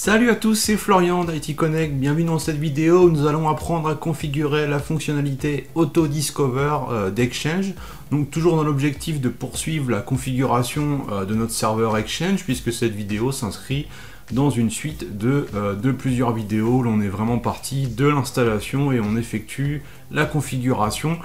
Salut à tous, c'est Florian d'IT Connect, bienvenue dans cette vidéo où nous allons apprendre à configurer la fonctionnalité Auto Discover d'Exchange. Donc toujours dans l'objectif de poursuivre la configuration de notre serveur Exchange, puisque cette vidéo s'inscrit dans une suite de plusieurs vidéos où l'on est vraiment parti de l'installation et on effectue la configuration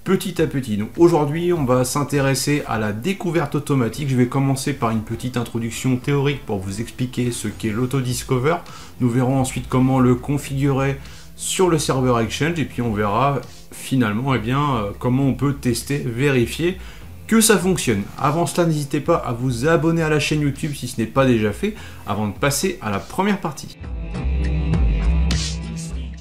petit à petit. Donc aujourd'hui, on va s'intéresser à la découverte automatique. Je vais commencer par une petite introduction théorique pour vous expliquer ce qu'est l'Auto-Discover. Nous verrons ensuite comment le configurer sur le serveur Exchange et puis on verra finalement comment on peut tester, vérifier que ça fonctionne. Avant cela, n'hésitez pas à vous abonner à la chaîne YouTube si ce n'est pas déjà fait, avant de passer à la première partie.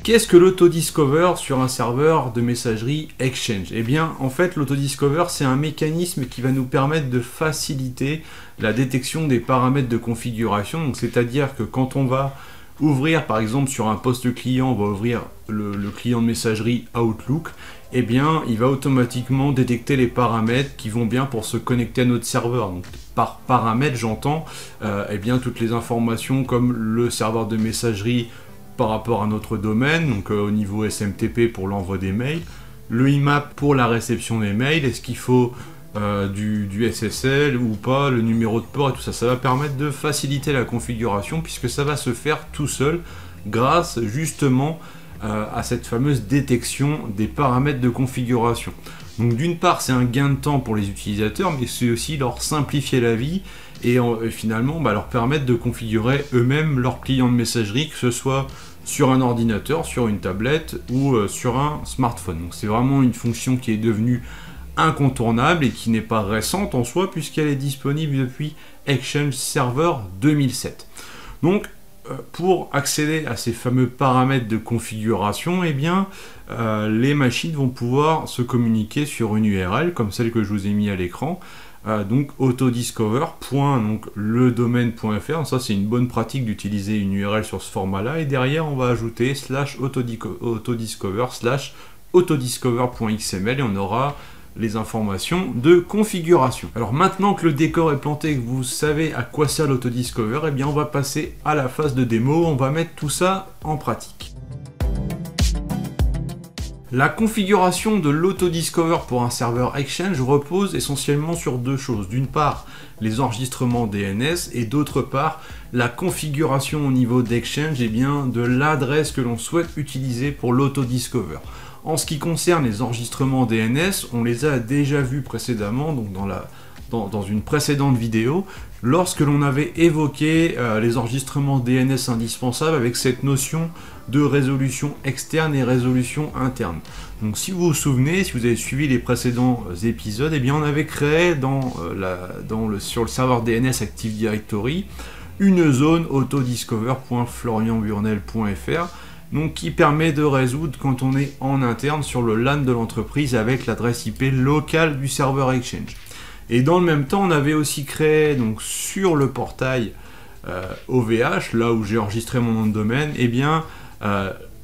Qu'est-ce que l'Auto-Discover sur un serveur de messagerie Exchange? Eh bien, en fait, l'Auto-Discover, c'est un mécanisme qui va nous permettre de faciliter la détection des paramètres de configuration. Donc, c'est-à-dire que quand on va ouvrir, par exemple, sur un poste client, on va ouvrir le client de messagerie Outlook, eh bien, il va automatiquement détecter les paramètres qui vont bien pour se connecter à notre serveur. Donc, par paramètres, j'entends toutes les informations comme le serveur de messagerie par rapport à notre domaine, donc au niveau SMTP pour l'envoi des mails, le IMAP pour la réception des mails, est-ce qu'il faut du SSL ou pas, le numéro de port et tout ça. Ça va permettre de faciliter la configuration puisque ça va se faire tout seul grâce justement à cette fameuse détection des paramètres de configuration. Donc d'une part, c'est un gain de temps pour les utilisateurs, mais c'est aussi leur simplifier la vie et finalement leur permettre de configurer eux-mêmes leur client de messagerie, que ce soit sur un ordinateur, sur une tablette ou sur un smartphone. Donc c'est vraiment une fonction qui est devenue incontournable et qui n'est pas récente en soi puisqu'elle est disponible depuis Exchange Server 2007. Donc pour accéder à ces fameux paramètres de configuration, les machines vont pouvoir se communiquer sur une URL comme celle que je vous ai mis à l'écran, donc autodiscover.ledomaine.fr. Ça, c'est une bonne pratique d'utiliser une URL sur ce format-là. Et derrière, on va ajouter /autodiscover/autodiscover.xml et on aura les informations de configuration. Alors maintenant que le décor est planté et que vous savez à quoi sert l'Auto-Discover, on va passer à la phase de démo. On va mettre tout ça en pratique. La configuration de l'Auto-Discover pour un serveur Exchange repose essentiellement sur deux choses. D'une part, les enregistrements DNS et d'autre part, la configuration au niveau d'Exchange de l'adresse que l'on souhaite utiliser pour l'Auto-Discover. En ce qui concerne les enregistrements DNS, on les a déjà vus précédemment, donc dans une précédente vidéo, lorsque l'on avait évoqué les enregistrements DNS indispensables avec cette notion de résolution externe et résolution interne. Donc si vous vous souvenez, si vous avez suivi les précédents épisodes, on avait créé sur le serveur DNS Active Directory une zone autodiscover.florianburnel.fr donc qui permet de résoudre quand on est en interne sur le LAN de l'entreprise avec l'adresse IP locale du serveur Exchange. Et dans le même temps, on avait aussi créé donc sur le portail OVH, là où j'ai enregistré mon nom de domaine,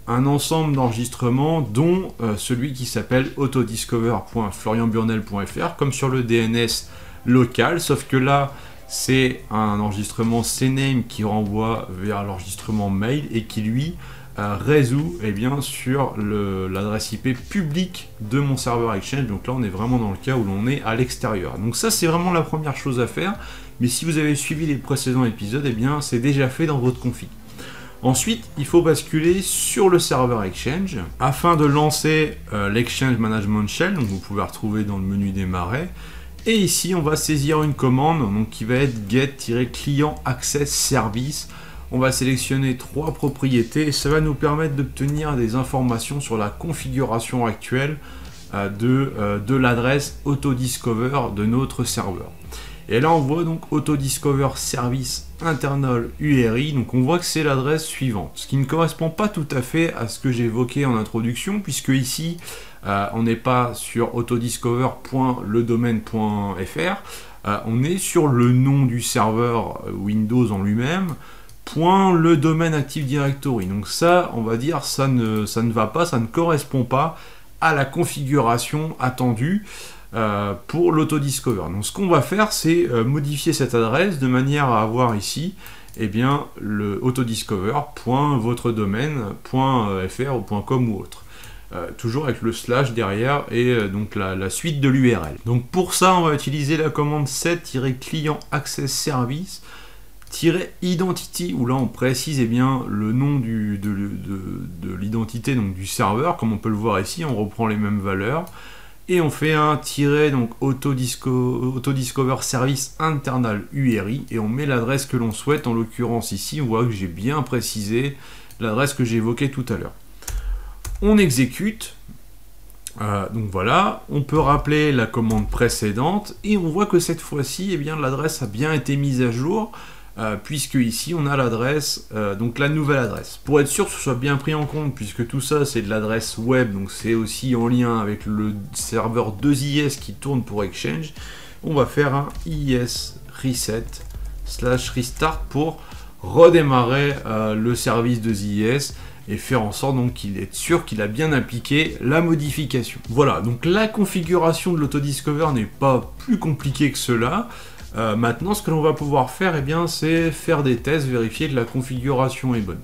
un ensemble d'enregistrements dont celui qui s'appelle autodiscover.florianburnel.fr comme sur le DNS local, sauf que là c'est un enregistrement CNAME qui renvoie vers l'enregistrement mail et qui lui résout sur l'adresse IP publique de mon serveur Exchange. Donc là on est vraiment dans le cas où l'on est à l'extérieur. Donc ça c'est vraiment la première chose à faire, mais si vous avez suivi les précédents épisodes, c'est déjà fait dans votre config. Ensuite, il faut basculer sur le serveur Exchange afin de lancer l'Exchange Management Shell, donc vous pouvez retrouver dans le menu démarrer. Et ici, on va saisir une commande donc, qui va être get-client access service. On va sélectionner trois propriétés et ça va nous permettre d'obtenir des informations sur la configuration actuelle de l'adresse Autodiscover de notre serveur. Et là on voit donc Autodiscover Service Internal URI, donc on voit que c'est l'adresse suivante, ce qui ne correspond pas tout à fait à ce que j'ai évoqué en introduction, puisque ici on n'est pas sur autodiscover.ledomaine.fr, on est sur le nom du serveur Windows en lui-même, .ledomaine Active Directory. Donc ça, on va dire, ça ne va pas, ça ne correspond pas à la configuration attendue pour l'Auto-Discover. Donc ce qu'on va faire, c'est modifier cette adresse de manière à avoir ici eh bien le autodiscover.votredomaine.fr ou .com ou autre. Toujours avec le slash derrière et donc la suite de l'URL. Donc pour ça, on va utiliser la commande set-client access service -identity, où là on précise bien le nom de l'identité, donc du serveur, comme on peut le voir ici, on reprend les mêmes valeurs. Et on fait un donc autodiscover service internal URI et on met l'adresse que l'on souhaite. En l'occurrence ici, on voit que j'ai bien précisé l'adresse que j'ai évoquée tout à l'heure. On exécute. Donc voilà, on peut rappeler la commande précédente et on voit que cette fois-ci, eh bien l'adresse a bien été mise à jour. Puisque ici on a l'adresse, donc la nouvelle adresse. Pour être sûr que ce soit bien pris en compte, puisque tout ça c'est de l'adresse web, donc c'est aussi en lien avec le serveur 2IS qui tourne pour Exchange, on va faire un IS reset / restart pour redémarrer le service 2IS et faire en sorte donc qu'il est sûr qu'il a bien appliqué la modification. Voilà, donc la configuration de l'autodiscover n'est pas plus compliquée que cela. Maintenant, ce que l'on va pouvoir faire, eh bien, c'est faire des tests, vérifier que la configuration est bonne.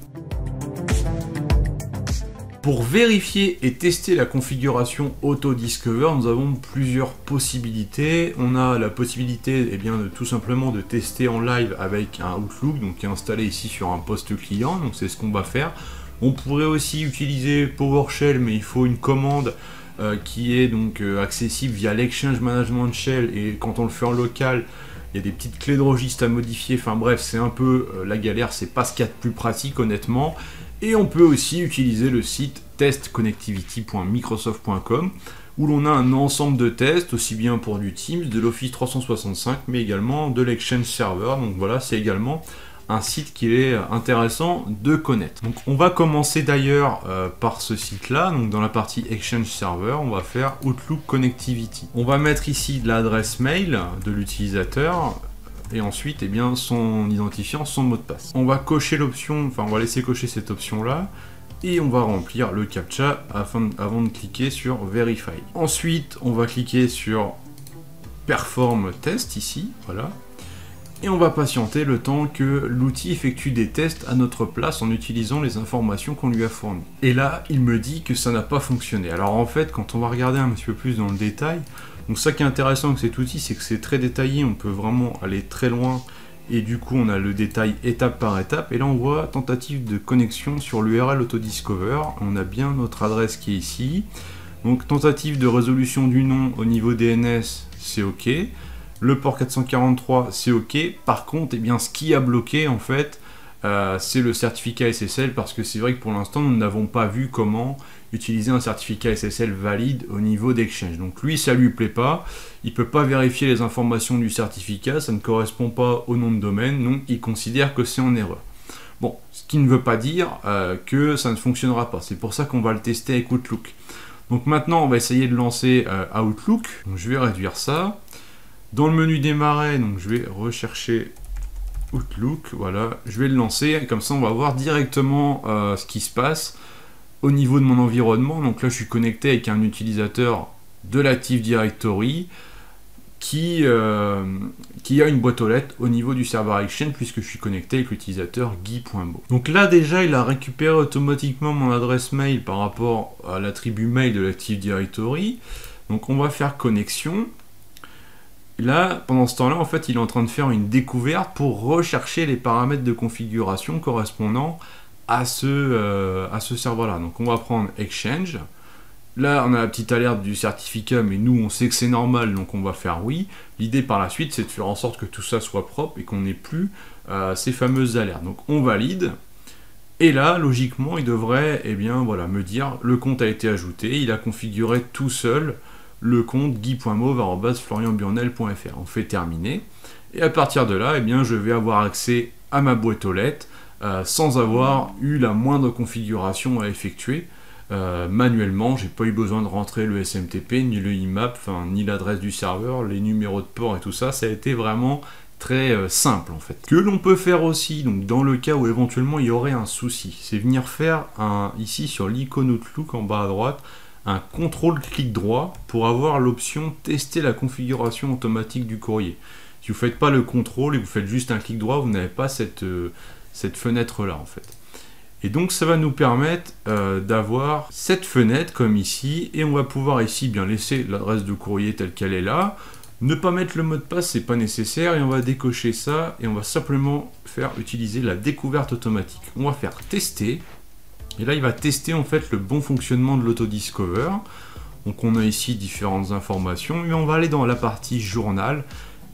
Pour vérifier et tester la configuration autodiscover, nous avons plusieurs possibilités. On a la possibilité, eh bien, tout simplement de tester en live avec un Outlook, donc qui est installé ici sur un poste client. Donc c'est ce qu'on va faire. On pourrait aussi utiliser PowerShell, mais il faut une commande qui est donc accessible via l'Exchange Management Shell, et quand on le fait en local, il y a des petites clés de registre à modifier, enfin bref, c'est un peu la galère, c'est pas ce qu'il y a de plus pratique honnêtement. Et on peut aussi utiliser le site testconnectivity.microsoft.com où l'on a un ensemble de tests, aussi bien pour du Teams, de l'Office 365, mais également de l'Exchange Server. Donc voilà, c'est également un site qu'il est intéressant de connaître. Donc on va commencer d'ailleurs par ce site-là. Donc dans la partie Exchange Server, on va faire Outlook Connectivity. On va mettre ici l'adresse mail de l'utilisateur et ensuite eh bien, son identifiant, son mot de passe. On va cocher l'option, enfin on va laisser cocher cette option-là et on va remplir le CAPTCHA avant de cliquer sur Verify. Ensuite, on va cliquer sur Perform Test ici, voilà. Et on va patienter le temps que l'outil effectue des tests à notre place en utilisant les informations qu'on lui a fournies. Et là, il me dit que ça n'a pas fonctionné. Alors en fait, quand on va regarder un petit peu plus dans le détail, donc ça qui est intéressant avec cet outil, c'est que c'est très détaillé, on peut vraiment aller très loin, et du coup on a le détail étape par étape, et là on voit tentative de connexion sur l'URL autodiscover, on a bien notre adresse qui est ici, donc tentative de résolution du nom au niveau DNS, c'est OK. Le port 443, c'est OK. Par contre, eh bien, ce qui a bloqué, en fait, c'est le certificat SSL, parce que c'est vrai que pour l'instant, nous n'avons pas vu comment utiliser un certificat SSL valide au niveau d'Exchange. Donc lui, ça lui plaît pas. Il peut pas vérifier les informations du certificat, ça ne correspond pas au nom de domaine, donc il considère que c'est en erreur. Bon, ce qui ne veut pas dire que ça ne fonctionnera pas. C'est pour ça qu'on va le tester avec Outlook. Donc maintenant, on va essayer de lancer Outlook. Donc, je vais réduire ça. Dans le menu démarrer, donc je vais rechercher Outlook, voilà, je vais le lancer, comme ça on va voir directement ce qui se passe au niveau de mon environnement. Donc là je suis connecté avec un utilisateur de l'Active Directory qui a une boîte aux lettres au niveau du serveur Exchange, puisque je suis connecté avec l'utilisateur guy.bo. Donc là déjà il a récupéré automatiquement mon adresse mail par rapport à l'attribut mail de l'Active Directory. Donc on va faire connexion. Là, pendant ce temps-là, en fait, il est en train de faire une découverte pour rechercher les paramètres de configuration correspondant à ce serveur-là. Donc, on va prendre Exchange. Là, on a la petite alerte du certificat, mais nous, on sait que c'est normal, donc on va faire oui. L'idée par la suite, c'est de faire en sorte que tout ça soit propre et qu'on n'ait plus ces fameuses alertes. Donc, on valide. Et là, logiquement, il devrait, eh bien, voilà, me dire le compte a été ajouté. Il a configuré tout seul le compte guy.mauve@florianburnel.fr. On fait terminer. Et à partir de là, eh bien, je vais avoir accès à ma boîte aux lettres sans avoir eu la moindre configuration à effectuer. Manuellement, j'ai pas eu besoin de rentrer le SMTP, ni le IMAP, ni l'adresse du serveur, les numéros de port et tout ça. Ça a été vraiment très simple en fait. Que l'on peut faire aussi, donc dans le cas où éventuellement il y aurait un souci, c'est venir faire ici sur l'icône Outlook en bas à droite, un contrôle clic droit pour avoir l'option tester la configuration automatique du courrier. Si vous ne faites pas le contrôle et vous faites juste un clic droit, vous n'avez pas cette fenêtre là en fait. Et donc ça va nous permettre d'avoir cette fenêtre comme ici, et on va pouvoir ici bien laisser l'adresse de courrier telle qu'elle est là, ne pas mettre le mot de passe, c'est pas nécessaire, et on va décocher ça, et on va simplement faire utiliser la découverte automatique. On va faire tester, et là il va tester en fait le bon fonctionnement de l'autodiscover. Donc on a ici différentes informations, et on va aller dans la partie journal,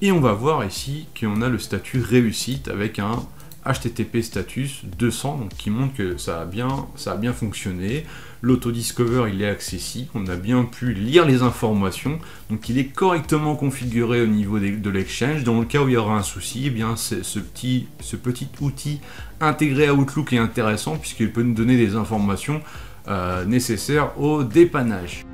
et on va voir ici qu'on a le statut réussite avec un HTTP status 200, donc qui montre que ça a bien fonctionné. L'autodiscover il est accessible, on a bien pu lire les informations, donc il est correctement configuré au niveau de l'Exchange. Dans le cas où il y aura un souci, eh bien ce petit outil intégré à Outlook est intéressant puisqu'il peut nous donner des informations nécessaires au dépannage.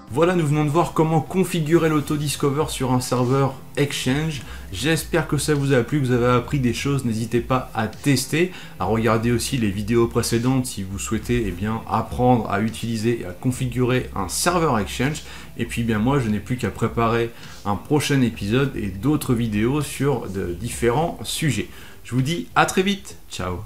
Voilà, nous venons de voir comment configurer l'autodiscover sur un serveur Exchange. J'espère que ça vous a plu, que vous avez appris des choses. N'hésitez pas à tester, à regarder aussi les vidéos précédentes si vous souhaitez apprendre à utiliser et à configurer un serveur Exchange. Et puis moi, je n'ai plus qu'à préparer un prochain épisode et d'autres vidéos sur de différents sujets. Je vous dis à très vite, ciao.